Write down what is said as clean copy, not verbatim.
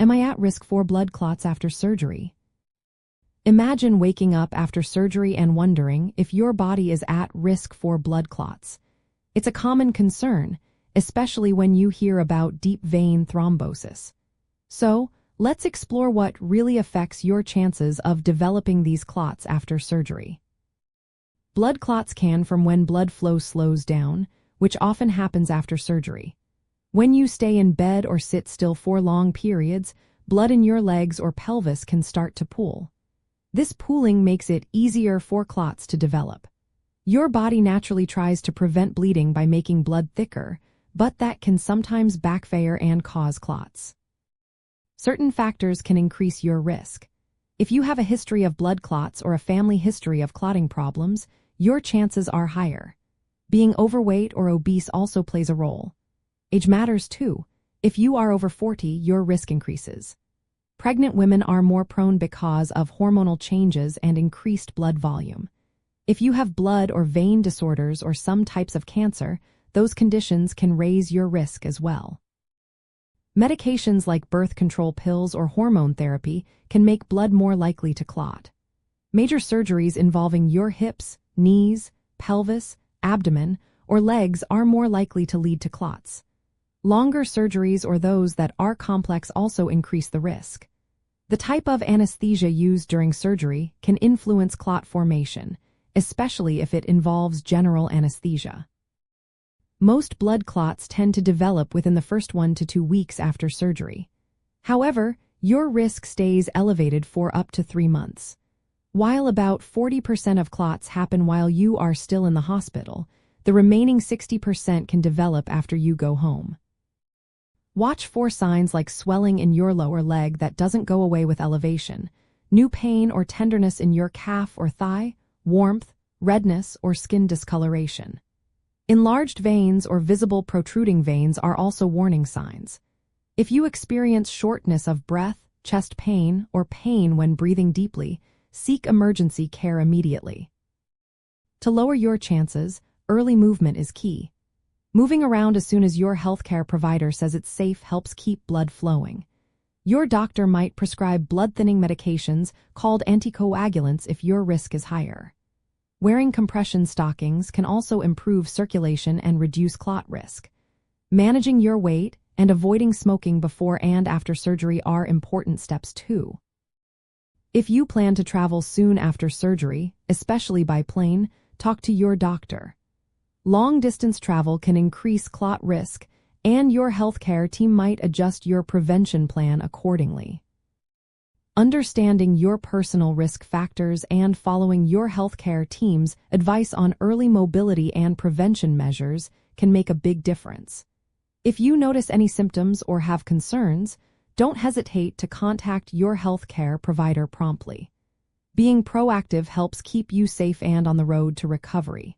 Am I at risk for blood clots after surgery? Imagine waking up after surgery and wondering if your body is at risk for blood clots. It's a common concern, especially when you hear about deep vein thrombosis. So, let's explore what really affects your chances of developing these clots after surgery. Blood clots can form when blood flow slows down, which often happens after surgery. When you stay in bed or sit still for long periods, blood in your legs or pelvis can start to pool. This pooling makes it easier for clots to develop. Your body naturally tries to prevent bleeding by making blood thicker, but that can sometimes backfire and cause clots. Certain factors can increase your risk. If you have a history of blood clots or a family history of clotting problems, your chances are higher. Being overweight or obese also plays a role. Age matters too. If you are over 40, your risk increases. Pregnant women are more prone because of hormonal changes and increased blood volume. If you have blood or vein disorders or some types of cancer, those conditions can raise your risk as well. Medications like birth control pills or hormone therapy can make blood more likely to clot. Major surgeries involving your hips, knees, pelvis, abdomen, or legs are more likely to lead to clots. Longer surgeries or those that are complex also increase the risk. The type of anesthesia used during surgery can influence clot formation, especially if it involves general anesthesia. Most blood clots tend to develop within the first 1 to 2 weeks after surgery. However, your risk stays elevated for up to 3 months. While about 40% of clots happen while you are still in the hospital, the remaining 60% can develop after you go home. Watch for signs like swelling in your lower leg that doesn't go away with elevation, new pain or tenderness in your calf or thigh, warmth, redness, or skin discoloration. Enlarged veins or visible protruding veins are also warning signs. If you experience shortness of breath, chest pain, or pain when breathing deeply, seek emergency care immediately. To lower your chances, early movement is key. Moving around as soon as your healthcare provider says it's safe helps keep blood flowing. Your doctor might prescribe blood-thinning medications called anticoagulants if your risk is higher. Wearing compression stockings can also improve circulation and reduce clot risk. Managing your weight and avoiding smoking before and after surgery are important steps too. If you plan to travel soon after surgery, especially by plane, talk to your doctor. Long-distance travel can increase clot risk, and your healthcare team might adjust your prevention plan accordingly. Understanding your personal risk factors and following your healthcare team's advice on early mobility and prevention measures can make a big difference. If you notice any symptoms or have concerns, don't hesitate to contact your healthcare provider promptly. Being proactive helps keep you safe and on the road to recovery.